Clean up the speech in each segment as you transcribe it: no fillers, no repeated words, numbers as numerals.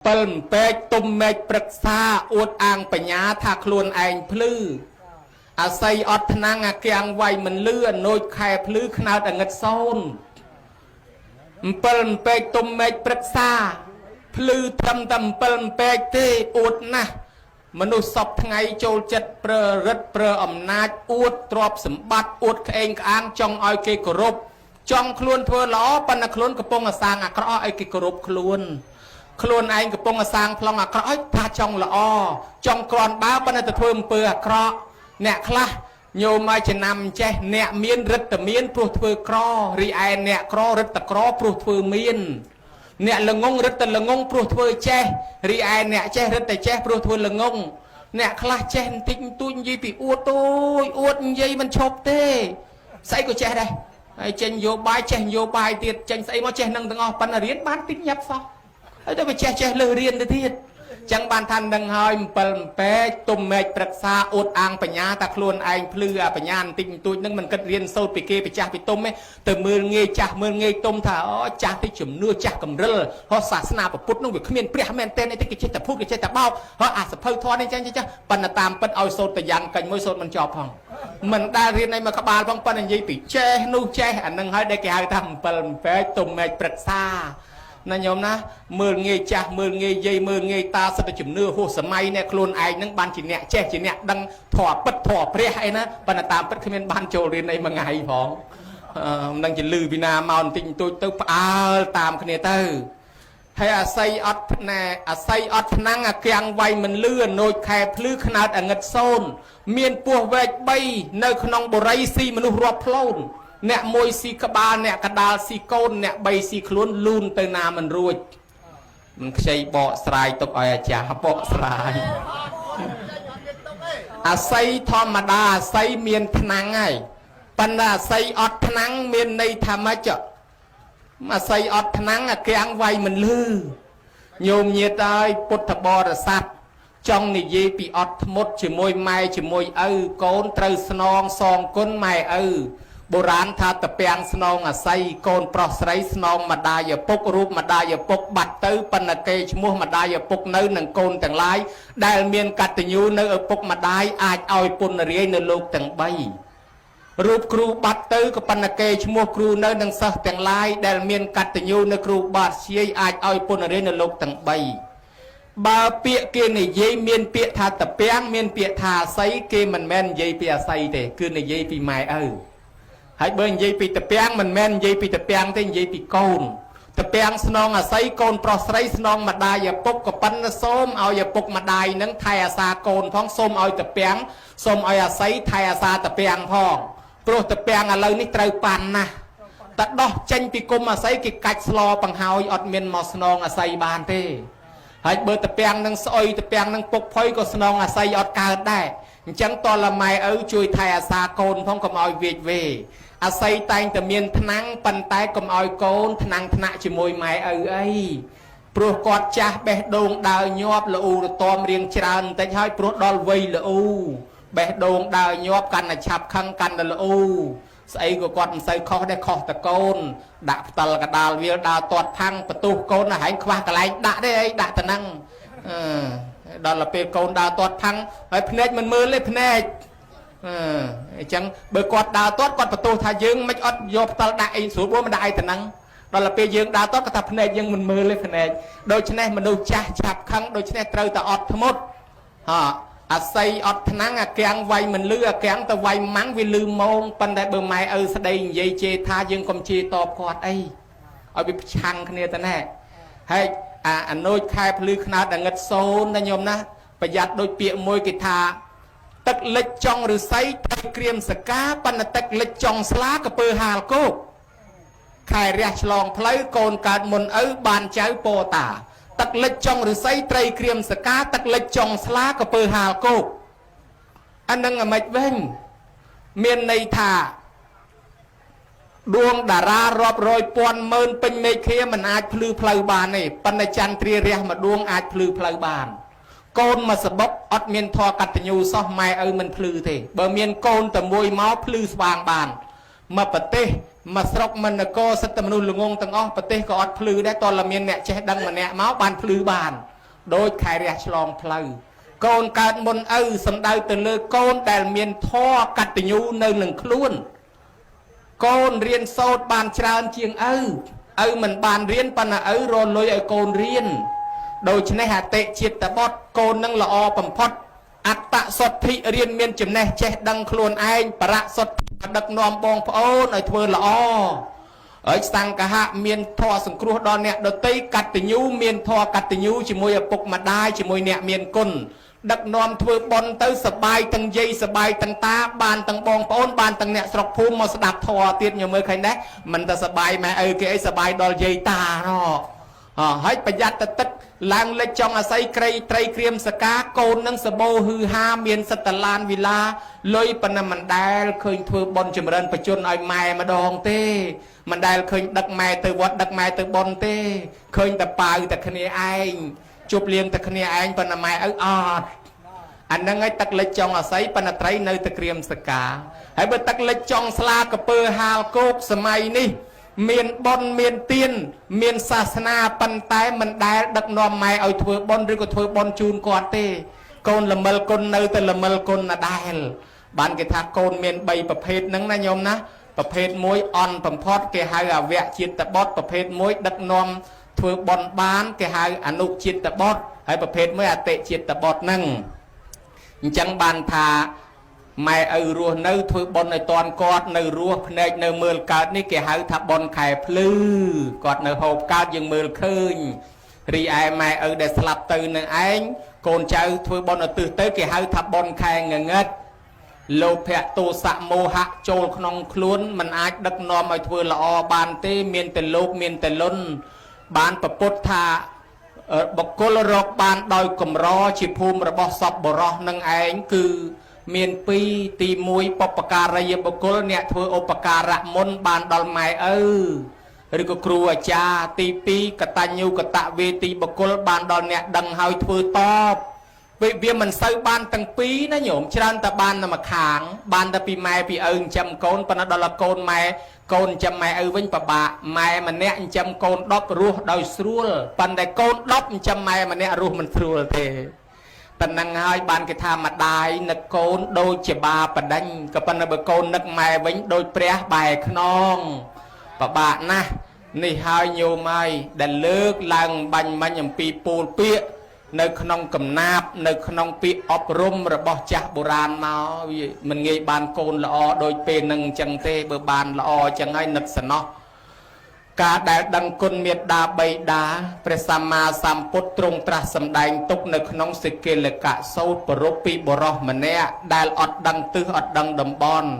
ปิลเป็ดตุ่มเม็ดปรึกษาอวดอ่างปัญญาถ้าคลวนแองพลื้ออาศัยอัดนังเกียงไวมันเลื่อนโนยแคบพลื้อขนาดเงินโซนปิลเป็ดตุ่มเม็ดปรึกษาพลื้อทำปิลเป็ดที่อวดนะมนุษย์ศพไงโจลจัดเปรรัดเปรอำนาจอวดตรอบสมบัติอวดเองอ้างจองอ้อยเกกรบจองคลวนเพื่อล้อปันคลวนกระปงสางอักร้อยเกกรบคลวนคลวนเองกระปงสางพลองอักร้อยพาจองละอจองกรอนบ้าปันตะเพิ่มเปื่อคราเนี่ยคลาโยมาจะนำเจเนี่ยเมียนรัตเมียนปลุกเพื่อครอรีไอเนี่ยครอรัตครอปลุกเพื่อเมียนเนี่ยละงงรัตละงงปลุกเพื่อเจรีไอเนี่ยเจรัตเจปลุกเพื่อละงงเนี่ยคลาเจนติ้งตุนยี่ปีอวดตัวอวดยี่มันชอบเต้ใส่ก็เจได้ไอ้เจนโยบายเจนโยบายติดเจนใส่มาเจนนั่งตั้งอ๋อปันเรียนบ้านติ้งยับซอไอ้เดี๋ยวไปเจเลยเรียนได้ทีจังบานทันดังหอยเปิลเป๊ะตุ่มเมฆปรักษาอดอ่างปัญญาตะคลวนไอพลือปัญญาติงตุยนั่งมันก็เรียนโซดไปเกไปจ่าไปต้มไหมแต่มือเงยจ่ามือเงยต้มถ่าอ๋อจ่าที่จุ่มเนื้อจ่ากำเริลเพราะศาสนาประพุทธนั่งอยู่ขมิ้นเปรี้ยแมนเต้นไอ้ที่กิจแต่พูดกิจแต่เบ้าเพราะอาจจะเพิ่งทอนี่จ้าปันตามปันเอาโซดแต่ยันกันมวยโซดมันจอบพองมันได้เรียนในมกบาลพองปันยี่ปีเจนู่เจอันนั่งให้ได้แก่ทำเปิลเป๊ะตุ่มเมฆปรักษานั่นยอมนะมือเงยจ่ามือเงยยัยมือเงยตาสะจุ่มเนื้อหัวสมัยเนี่ยโคลนไอ้นั่งบานจีเนี่ยแช่จีเนี่ยดังถอดปัดถอดเปรี้ยไอ้นะปนตามปัดขมิ้นบานโจเรียนในมังไงพ้องนั่งจะลือพินาเมาติงตุยตุปอาตามขณีเตอร์ให้อาศัยอัดแน่อาศัยอัดนั่งเกียงไวมันเลื่อนโนยแคบพลื้ขนาดเงินโซนเมียนปัวเวกใบในขนองบริสีมนุษย์รอบพลนเนี่ยมวยสีกบาเนี่ยกระดาษสีโกนเนี่ยใบสีคล้วนลูนเตนามันรวยมันใช้เบาสลายตกไอ้จ่าเบาสลายอาศัยธรรมดาอาศัยเมียนพนังไงปัญหาอาศัยอดพนังเมียนในธรรมะเจาะอาศัยอดพนังเกียงไวมันลือโยมเยได้พุทธบริษัทจ้องในเยปีอดมดจะมวยไม้จะมวยโกนเตอสนองซองก้นไม้โบราณทาตะเปียงสนองอาศัยโกนปลอสไรสนองมาดายปกรูปมาดายปกบัดเตอปนเกชมัวมาดายปกเนื้อหนังโกนแต่งลายได้เมียนกัตยูเนื้อปกมาดายอาจเอาปนเรียนในโลกแต่งใบรูปครูบัดเตอกับปนเกชมัวครูเนื้อหนังเสแต่งลายได้เมียนกัตยูในครูบาดเชียอาจเอาปนเรียนในโลกแต่งใบบาเปียเกในเยเมียนเปียทาตะเปียงเมียนเปียทาไซเกมันแมนเยเปียไซเตคือในเยปีไม้ให้เบิ่งยีปีตะเปียงมันแม่นยีปีตะเปียงที่ยีปีโกนตะเปียงสนองอาศัยโกนปลอสไรสนองมาได้อย่าปกกับปันส้มเอาอย่าปกมาได้นั้นไทยอาซาโกนพ้องส้มเอาตะเปียงส้มเอาอาศัยไทยอาซาตะเปียงพ้องโปรตะเปียงอะไรนี่ไตรปันนะแต่ดอกเจนปีกลมอาศัยกิกัดสลอปังหายอดเมียนมอสนองอาศัยบานเต้ให้เบอร์ตะเปียงนั่งซอยตะเปียงนั่งปกพอยก็สนองอาศัยอดการได้จังตอนละไม่ช่วยไทยอาซาโกนพ้องกับเอาเวอาศัยแต่งแต่เมียนทนังปันไตกมเอาโกนทนังทนะจมวยไม้ไอ้ปลุกกอดจ่าเบะดงดาวยอบละอูตอมเรียงจานแต่ให้ปลุกดอลวีละอูเบะดงดาวยอบกันฉับคังกันละอูใส่ก็กอดใส่คอได้คอตะโกนดักตลกระดาลเวียดาวตอดพังประตูโกนหายคว้ากระไรด่าได้ไอ้ด่าตะนังดอลละเปโกนดาวตอดพังไอ้พเนจมันมือเลยพเนจจังเบอร์กอดดาวต้นกอดประตูทายึงไม่อดโยบตลได้สูบว่ามันได้แต่นังเราละเปยึงดาวต้นก็ทับพเนจยังมันมือเลยพเนจโดยชนะมันดูจ่าจับครั้งโดยชนะเตาแต่อดทั้งหมดอาศัยอดทนังแกงไวมันเลือแกงแต่ไวมั้งวิลืมมองปันได้เบอร์ไม้แสดงเยเจทายึงกมเจตอบกอดเอาไปชังคะแนนแต่แน่ให้อันโน้ยคายพลือขนาดดังเงินโซนนะโยมนะประหยัดโดยเปียมวยกิทาตักเล็กจองหรือไซไทยเกรียมสกาปันตักเล็กจองสลากระเปือหาลโกขายเรียฉลองพลายโกนการมนบานเจ้าโปตาตักเล็กจองหรือไซไตรเกรียมสกาตักเล็กจองสลากระเปือหาลโกอันนั้นไม่เว้นเมียนในท่าดวงดารารอบรอยปอนเมินเป็นเมฆมันอาจพลือพลายบานนี่ปัญจันทรีเรียมาดวงอาจพลือพลายบานโกนมาสบกอดเมียนทอกัตยูซอไม้มันพลือเถอะเบอร์เมียนโกนแต่มวยม้าพลือสว่างบานมาปะเตมาสรกมันก็สัตมนุลงงตั้งอ้อปะเตก็อดพลือได้ตอนละเมียนเนี่ยเช็ดดังมันเนี่ยม้าบานพลือบาน ដូចខែរះឆ្លងផ្លូវកូនកើតមុនឪសំដៅទៅលើកូនដែលមានធម៌កតញ្ញូនៅនឹងខ្លួនកូនរៀនសូត្របានច្រើនជាងឪមិនបានរៀនប៉ុន្តែឪរលុយឲ្យកូនរៀនដូច្នេះអតិជាតិបុត្រកូននឹងល្អបំផុតអត្តសុទ្ធិរៀនមានចំណេះចេះដឹងខ្លួនឯងបរៈសុទ្ធិដឹកនាំបងប្អូនឲ្យធ្វើល្អហើយសង្ឃហៈមានធម៌សង្គ្រោះដល់អ្នកដទៃកតញ្ញូមានធម៌កតញ្ញូជាមួយឪពុកម្ដាយជាមួយអ្នកមានគុណដឹកនាំធ្វើបុណ្យទៅសបាយទាំងយាយសបាយទាំងតាបានទាំងបងប្អូនបានទាំងអ្នកស្រុកភូមិមកស្ដាប់ធម៌ទៀតញមើលឃើញដែរមិនតែសបាយម៉ែឪគេអីសបាយដល់យាយតាណោះហើយប្រយ័ត្នទៅទឹកឡើងលិចចង់អាស័យក្រីត្រីក្រៀមសកាកូននឹងសបោហឺហាមានសិតឡានវិឡាលុយប៉ុណ្ណឹងមិនដែលឃើញធ្វើបុណ្យចម្រើនបជនឲ្យម៉ែម្ដងទេមិនដែលឃើញដឹកម៉ែទៅវត្តដឹកម៉ែទៅបុណ្យទេឃើញតែប៉ាវតែគ្នាឯងជប់លៀងតែគ្នាឯងប៉ុន្តែម៉ែឪអត់អាហ្នឹងឯងទឹកលិចចង់អាស័យប៉ុន្តែត្រីនៅតែក្រៀមសកាហើយបើទឹកលិចចង់ស្លាកពើហាលគោកសម័យនេះមានបុណ្យមានទានមានសាសនាប៉ុន្តែមិនដែលដឹកនាំម៉ែឲ្យធ្វើបុណ្យឬក៏ធ្វើបុណ្យជូនគាត់ទេកូនល្មិលគុណនៅតែល្មិលគុណណាដែលបានគេថាកូនមាន3ប្រភេទហ្នឹងណាញោមណាប្រភេទមួយអន់បំផុតគេហៅអវៈជាតិបុត្រប្រភេទមួយដឹកនាំធ្វើបុណ្យបានគេហៅអនុជាតិបុត្រហើយប្រភេទមួយអតិជាតិបុត្រហ្នឹងអញ្ចឹងបានថាម៉ែឪរស់នៅធ្វើបុណ្យឲ្យតន់គាត់នៅរស់ភ្នែកនៅមើលកើតនេះគេហៅថាបុណ្យខែភ្លឺគាត់នៅហូបកើតយើងមើលឃើញរីឯម៉ែឪដែលស្លាប់ទៅនឹងឯងកូនចៅធ្វើបុណ្យឧទ្ទិសទៅគេហៅថាបុណ្យខែងងឹតលោភៈទោសៈមោហៈចូលក្នុងខ្លួនមិនអាចដឹកនាំឲ្យធ្វើល្អបានទេមានតែលោភមានតែលន់បានប្រពុតថាបុគ្គលរកបានដោយកម្រជាភូមិរបស់សពបរោះនឹងឯងគឺមាន2ទី1បុព្វការីយបុគ្គលអ្នកធ្វើឧបការៈមុនបានដល់ម៉ែឪឬក៏គ្រូអាចារ្យទី2កតញ្ញូកតវេទីបុគ្គលបានដល់អ្នកដឹងហើយធ្វើតបវាមិនសូវបានទាំងពីរណាញោមច្រើនតែបានតែម្ខាងបានតែពីម៉ែពីឪចិញ្ចឹមកូនប៉ុន្តែដល់កូនម៉ែកូនចិញ្ចឹមម៉ែឪវិញពិបាកម៉ែម្នាក់ចិញ្ចឹមកូន10រស់ដោយស្រួលប៉ុន្តែកូន10ចិញ្ចឹមម៉ែម្នាក់រស់មិនស្រួលទេប៉ុណ្ណឹងហើយបានគេថាម្ដាយនឹកកូនដូចជាបាបដិញក៏ប៉ុន្តែបើកូននឹកម៉ែវិញដូចព្រះបែខ្នងពិបាកណាស់នេះហើយញោមហើយដែលលើកឡើងបាញ់មិញអំពីពូលពាក្យនៅក្នុងកំណាប់នៅក្នុងពាក្យអប់រំរបស់ចាស់បុរាណមកវាមិនងាយបានកូនល្អដូចពេលនឹងអញ្ចឹងទេបើបានល្អអញ្ចឹងហើយនឹកសំណោះការដែលដឹងគុណមេត្តាបិតាព្រះសម្មាសម្ពុទ្ធទ្រង់ត្រាស់សម្ដែងទុកនៅក្នុងសិគលកៈសូត្រប្រពពីបរោះម្នាក់ដែលអត់ដឹងទិសអត់ដឹងតំបន់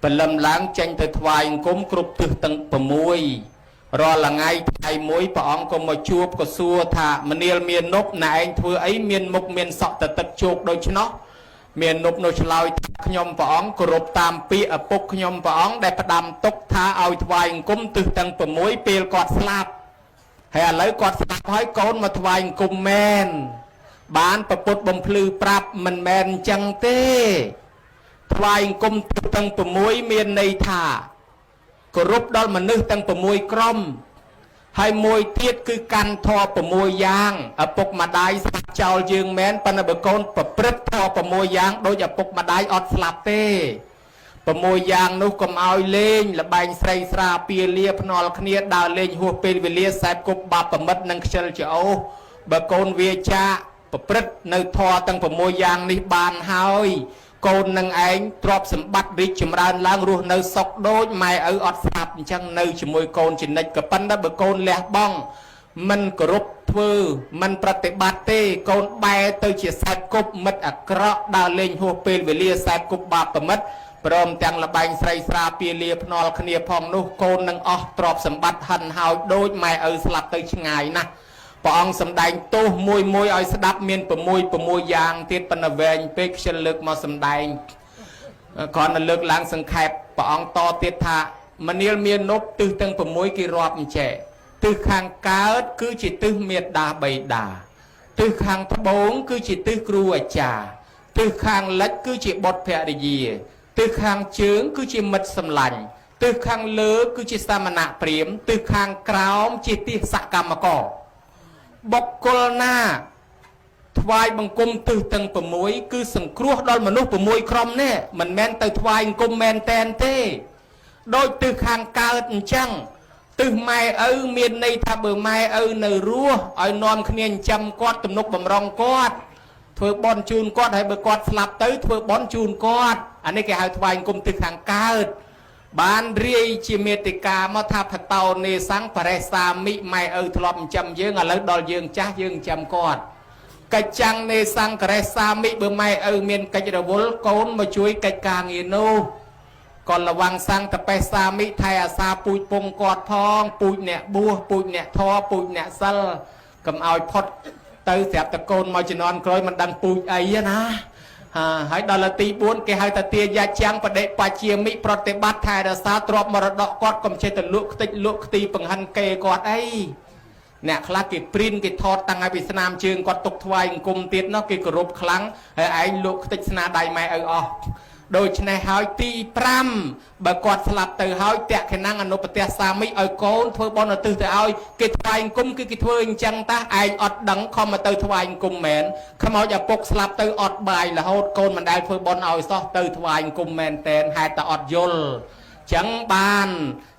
ព្រលឹមឡើងចេញទៅថ្វាយអង្គមគ្រប់ទិសទាំង6រាល់ថ្ងៃថ្ងៃមួយព្រះអង្គក៏មកជួបក៏សួរថាមនាលមាននប់ណែឯងធ្វើអីមានមុខមានសក់ទៅទឹកជោគដូច្នោះមាននប់នោះឆ្លើយថាខ្ញុំព្រះអង្គគោរពតាមពាក្យឪពុកខ្ញុំព្រះអង្គដែលផ្ដាំទុកថាឲ្យថ្វាយអង្គមទិសទាំង6ពេលគាត់ស្លាប់ហើយឥឡូវគាត់ស្លាប់ហើយកូនមកថ្វាយអង្គមមែនបានប្រពុតបំភ្លឺប្រាប់មិនមែនអញ្ចឹងទេថ្វាយអង្គមទិសទាំង6មានន័យថាគោរពដល់មនុស្សទាំង6ក្រុមហើយមួយទៀតគឺកាន់ធម៌6យ៉ាងឪពុកម្ដាយស្លាប់ចោលយើងមែនប៉ុន្តែបើកូនប្រព្រឹត្តធម៌6យ៉ាងដូចឪពុកម្ដាយអត់ស្លាប់ទេ6យ៉ាងនោះកុំឲ្យលេងលបែងស្រីស្រាពាលាភ្នាល់គ្នាដើរលេងហួសពេលវេលាសែបគប់បាបប្រមិតនិងខ្ជិលច្រអូសបើកូនវាចាប្រព្រឹត្តនៅធម៌ទាំង6យ៉ាងនេះបានហើយកូននឹងឯងទ្រព្យសម្បត្តិរីកចម្រើនឡើងរស់នៅសុខដូចម៉ែឪអត់ស្លាប់អញ្ចឹងនៅជាមួយកូនជានិច្ចក៏ប៉ុន្តែបើកូនលះបង់មិនគោរពធ្វើមិនប្រតិបត្តិទេកូនបែរទៅជាសែបគប់មិត្តអាក្រក់ដើរលេងហួសពេលវេលាសែបគប់បាបប្រមិតព្រមទាំងលបែងស្រីស្រាពាលាភ្នាល់គ្នាផងនោះកូននឹងអស់ទ្រព្យសម្បត្តិហិនហោចដូចម៉ែឪស្លាប់ទៅឆ្ងាយណាស់ព្រះអង្គសម្ដែងទោសមួយឲ្យស្ដាប់មាន6យ៉ាងទៀតប៉ុន្តែវែងពេកខ្ជិលលើកមកសម្ដែងគ្រាន់តែលើកឡើងសង្ខេបព្រះអង្គតទៀតថាមនាលមាននប់ទិសទាំង6គេរាប់អញ្ចេះទិសខាងកើតគឺជាទិសមេត្តាបិតាទិសខាងត្បូងគឺជាទិសគ្រូអាចារ្យទិសខាងលិចគឺជាបុត្រភរិយាទិសខាងជើងគឺជាមិត្តសម្លាញ់ទិសខាងលើគឺជាសាមណៈព្រាហ្មណ៍ទិសខាងក្រោមជាទិសសកម្មករ បុគ្គលណាថ្វាយបង្គំទិសទាំង6គឺសង្គ្រោះដល់មនុស្ស6ក្រុមនេះមិនមែនទៅថ្វាយបង្គំមែនតែនទេដោយទិសខាងកើតអញ្ចឹងទិសម៉ែឪមានន័យថាបើម៉ែឪនៅរស់ឲ្យនាំគ្នាចិញ្ចឹមគាត់ទំនុកបំរុងគាត់ធ្វើបន់ជូនគាត់ហើយបើគាត់ស្លាប់ទៅធ្វើបន់ជូនគាត់អានេះគេហៅថ្វាយបង្គំទិសខាងកើតបានរាយជាមេតិកាមកថាផតោនេសង្ឃបរិសាមិម៉ែឪធ្លាប់ចិញ្ចឹមយើងឥឡូវដល់យើងចាស់យើងចិញ្ចឹមគាត់កិច្ចចាំងនេសង្ឃរេសាមិបើម៉ែឪមានកិច្ចរវល់កូនមកជួយកិច្ចការងារនោះក៏លវាំងសង្ឃតបេសាមិថែអាសាពូជពងគាត់ផងពូជអ្នកបួសពូជអ្នកធរពូជអ្នកសិលកុំឲ្យផុតទៅស្រាប់តកូនមកជំនាន់ក្រោយមិនដឹងពូជអីណាហើយដល់ទី4គេហៅថាទាយាចាំងបដិបជាមិប្រតិបត្តិថែរក្សាទ្រព្យមរតកគាត់កុំចេះតែលក់ខ្ទេចលក់ខ្ទីបង្ហាន់គេគាត់អីអ្នកខ្លះគេព្រីនគេថតតាំងឲ្យពីស្នាមជើងគាត់ទុកថ្វាយអង្គមទៀតនោះគេគោរពខ្លាំងហើយឯងលក់ខ្ទេចស្នាដៃម៉ែឪអស់ដូច្នេះហើយទី5បើគាត់ស្លាប់ទៅហើយតក្ខណังអនុបទាសាមិឲ្យកូនធ្វើបុណ្យឧទ្ទិសទៅឲ្យគេថ្វាយអង្គមគឺគេធ្វើអញ្ចឹងតាឯងអត់ដឹងខំមកទៅថ្វាយអង្គមមែនខ្មោចឪពុកស្លាប់ទៅអត់បាយរហូតកូនមិនដែលធ្វើបុណ្យឲ្យសោះទៅថ្វាយអង្គមមែនតែនហេតុតែអត់យល់ចឹងបាន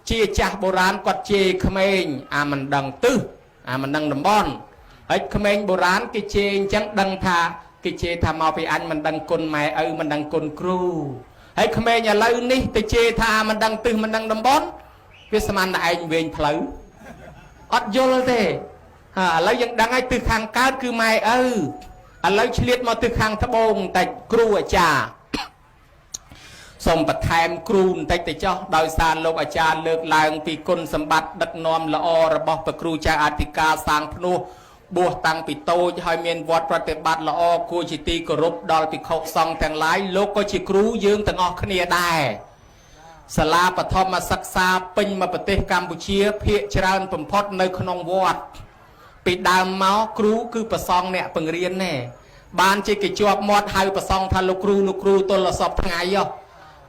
ជាចាស់បុរាណគាត់ជេរក្មេងអាមិនដឹងទិសអាមិនដឹងតំបន់ហើយក្មេងបុរាណគេជេរអញ្ចឹងដឹងថាគេជេរថាមកពីអញមិនដឹងគុណម៉ែឪមិនដឹងគុណគ្រូហើយក្មេងឥឡូវនេះទៅជេរថាមិនដឹងទិសមិនដឹងតំបន់វាស្មានតែឯងវែងផ្លូវអត់យល់ទេឥឡូវយើងដឹងហើយទិសខាងកើតគឺម៉ែឪឥឡូវឆ្លៀតមកទិសខាងត្បូងបន្តិចគ្រូអាចារ្យសូមបន្ថែមគ្រូបន្តិចទៅចុះដោយសារលោកអាចារ្យលើកឡើងពីគុណសម្បត្តិដឹកនាំល្អរបស់ព្រះគ្រូចៅអធិការសាងភ្នោះបួសតាំងពីតូចហើយមានវត្តប្រតិបត្តិល្អគួរជាទីគោរពដល់ភិក្ខុសង្ឃទាំងឡាយលោកក៏ជាគ្រូយើងទាំងអស់គ្នាដែរសាលាបឋមសិក្សាពេញមកប្រទេសកម្ពុជាភាគច្រើនបំផុតនៅក្នុងវត្តពីដើមមកគ្រូគឺប្រសង់អ្នកបង្រៀនណែបានជាគេជាប់មាត់ហៅប្រសង់ថាលោកគ្រូទល់សពថ្ងៃ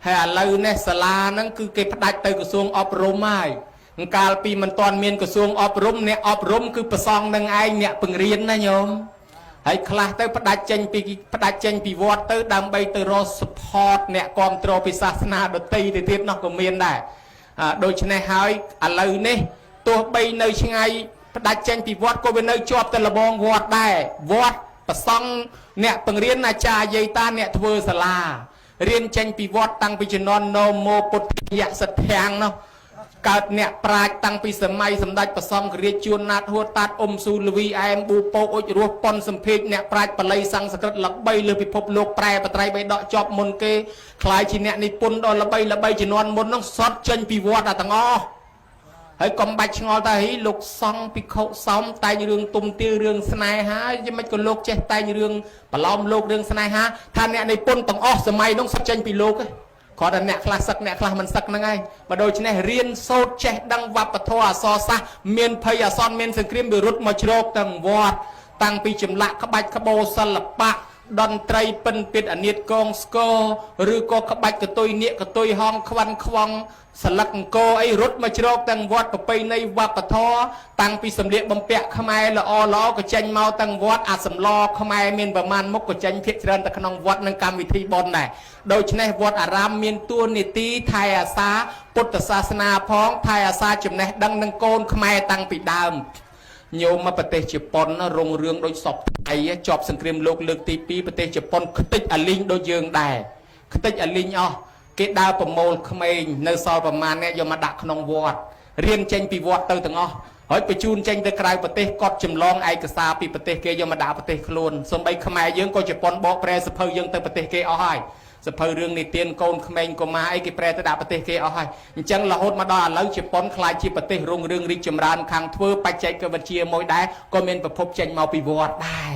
ហើយឥឡូវនេះសាលាហ្នឹងគឺគេផ្ដាច់ទៅក្រសួងអប់រំហើយកាលពីមិនទាន់មានក្រសួងអប់រំអ្នកអប់រំគឺប្រសង់នឹងឯងអ្នកបង្រៀនណាញោមហើយខ្លះទៅផ្ដាច់ចេញពីវត្តទៅដើម្បីទៅរក support អ្នកគ្រប់គ្រងពីសាសនាដទៃទៅទៀតនោះក៏មានដែរដូច្នេះហើយឥឡូវនេះទោះបីនៅឆ្ងាយផ្ដាច់ចេញពីវត្តក៏វានៅជាប់ទៅលបងវត្តដែរវត្តប្រសង់អ្នកបង្រៀនអាចារ្យយាយតាអ្នកធ្វើសាលារៀនចេញពីវត្តតាំងពីជំនាន់ណូមោពុទ្ធយសិទ្ធាំងនោះកើតអ្នកប្រាជ្ញតាំងពីសម័យសម្ដេចព្រះសង្ឃរាជជួនណាតហួតតាតអ៊ុំស៊ូលវីអែមប៊ូពោអុចរស់ប៉ុនសំភេកអ្នកប្រាជ្ញបល័យសង្ស្ក្រឹតល្បីលើពិភពលោកប្រែបត្រៃបីដកជាប់មុនគេខ្លាយជាអ្នកនិពន្ធដ៏ល្បីជំនាន់មុននោះសតចេញពីវត្តទាំងអស់ហើយកុំបាច់ឆ្ងល់ថាហីលោកសង្ឃភិក្ខុសំតែងរឿងទុំទាវរឿងស្នេហាយ៉ាងម៉េចក៏លោកចេះតែងរឿងប្រឡំលោករឿងស្នេហាថាអ្នកនិពន្ធទាំងអស់សម័យនោះសតចេញពីលោកគាត់តែអ្នកខ្លះសឹកអ្នកខ្លះមិនសឹកហ្នឹងហើយបើដូច្នេះរៀនសូត្រចេះដឹងវប្បធម៌អក្សរសាស្ត្រមានភ័យអាសន្នមានសង្គ្រាមវារត់មកជ្រកទាំងវត្តតាំងពីចម្លាក់ក្បាច់ក្បូរសិល្បៈតន្ត្រីពិនពិតអានិតកងស្គរឬក៏ក្បាច់កតុយនាគកតុយហងខ្វាន់ខ្វងសលឹកអង្គរអីរត់មកជ្រកទាំងវត្តប្រពៃណីវប្បធម៌តាំងពីសម្លៀកបំពាក់ខ្មែរល្អក៏ចេញមកទាំងវត្តអាសម្លខ្មែរមានប្រមាណមុខក៏ចេញភាគច្រើនទៅក្នុងវត្តនឹងកម្មវិធីបុណ្យដែរដូច្នេះវត្តអារាមមានតួនាទីថែអាសាពុទ្ធសាសនាផងថែអាសាចំណេះដឹងនឹងកូនខ្មែរតាំងពីដើមញោមមកប្រទេសជប៉ុនរុងរឿងដូចសពថ្ងៃជាប់សង្គ្រាមលោកលើកទី2ប្រទេសជប៉ុនខ្ទេចអាលីងដូចយើងដែរខ្ទេចអាលីងអស់គេដើរប្រមូលក្មេងនៅសល់ប្រមាណអ្នកយកមកដាក់ក្នុងវត្តរៀនចេញពីវត្តទៅទាំងអស់ហើយបញ្ជូនចេញទៅក្រៅប្រទេសគាត់ចម្លងឯកសារពីប្រទេសគេយកមកដាក់ប្រទេសខ្លួនសូម្បីខ្មែរយើងក៏ជប៉ុនបកប្រែសភៅយើងទៅប្រទេសគេអស់ហើយសភៅរឿងនិទានកូនក្មេងកុមារអីគេប្រែទៅដាក់ប្រទេសគេអស់ហើយអញ្ចឹងរហូតមកដល់ឥឡូវជប៉ុនខ្លាចជាប្រទេសរុងរឿងរីកចម្រើនខាងធ្វើបច្ចេកវិទ្យាមួយដែរក៏មានប្រភពចេញមកពីវត្តដែរ